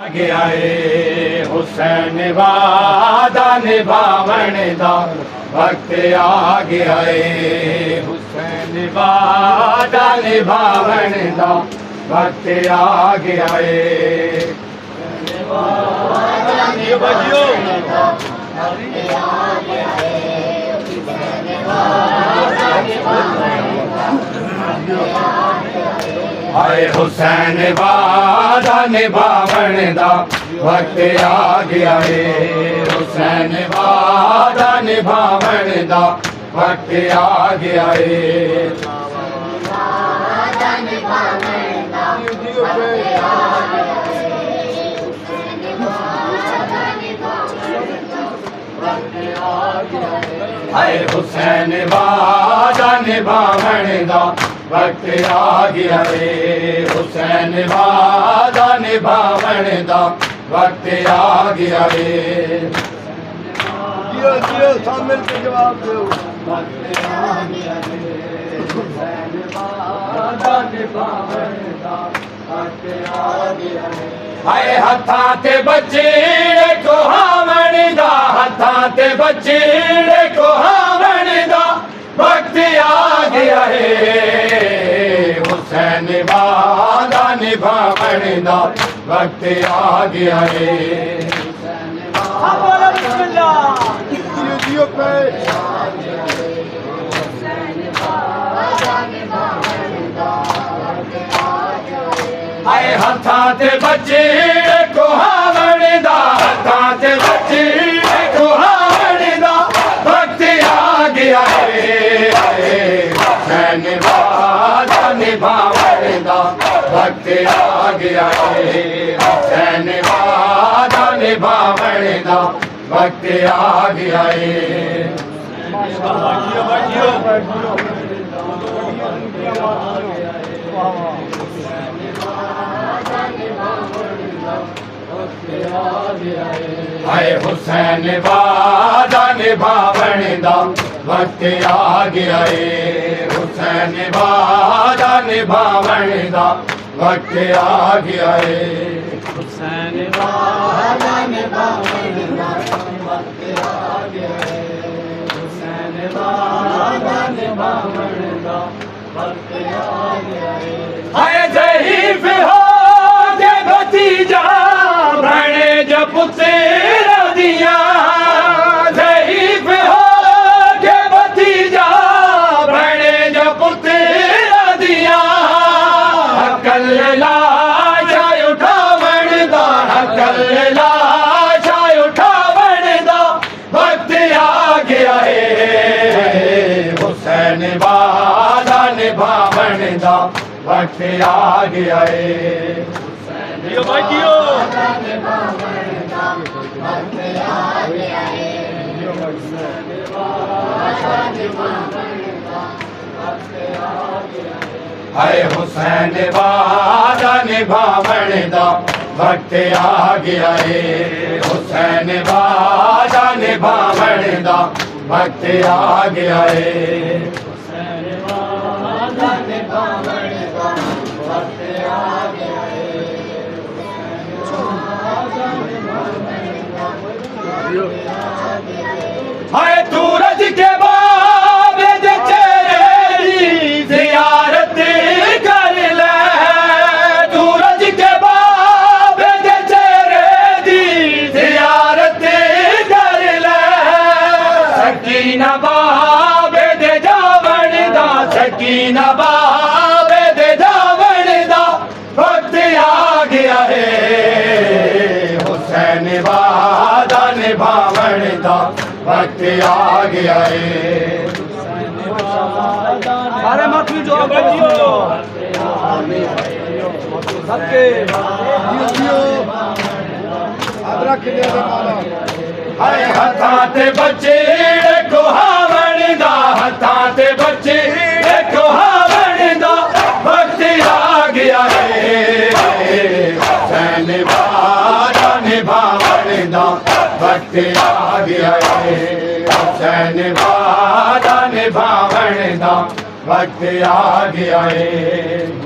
गया है हुसैन वादा निभावण दा वक्त आ गया है हुसैन वादा निभावण दा वक्त आ गया है हाय हुसैन वादा निभावण दा वक्त आ गया है हुसैन वादा निभावण दा वक्त आ गया है हाय हुसैन वादा निभावण दा वक्त आ गया है हुसैन वादा निभावण दा वक्त आ गया है जियो सब मिल के जवाब दो। वक्त आ गया है हुसैन वादा निभावण दा वक्त आ गया है हाय हत्थां ते बचीड़े कोहावण दा हत्थां ते बचीड़े कोहावण दा वक्त आ गया है हुसैन वादा निभावण दा वक्त आ गया है जियो पे हाय हत्थां ते बचीड़े कोहावण दा हत्थां ते बचीड़े कोहावण दा वक्त आ गया है हुसैन वादा निभावण दा वक्त आ गया है हुसैन वादा निभावण दा वक्त आ गया है हाय हुसैन वादा निभावण दा वक्त आ गया है हुसैन वादा निभावण दा वक्त आ गया है हुसैन वादा निभावण दा वक्त आ गया है हुसैन वादा निभावण दा वक्त आ गया है हाय ज़हीफ़ हो के भतीजा भणे जो पुत्र दिया ज़हीफ़ हो के भतीजा भणे जो पुत्र दिया हकल लाशा उठावण दा हकल लाशा उठावण दा वक्त आ गया है हुसैन वादा निभावण दा वक्त आ गया है जियो भाई जियो हाय हुसैन वादा निभावण दा वक्त आ गया है हुसैन वादा निभावण दा वक्त आ गया है हुसैन वादा निभावण दा वक्त आ गया है हाय सूरज के बाद चेहरे दी ज़ियारत कर ले सूरज के बाद चेहरे दी ज़ियारत कर ले सकीना बाबे दे जावण दा सकीना बाबे दे जावण दा वक्त आ गया है हुसैन वादा निभावण दा वक्त आ गया है सारे माफी जो जियो सबके जियो जियो अदरक ले दे माला हाय हत्थां ते बचीड़े कोहावण दा हत्थां ते बचीड़े कोहावण दा वक्त आ गया है हुसैन वादा निभावण दा वक्त आ गया है हुसैन वादा निभावण दा वक्त आ गया है।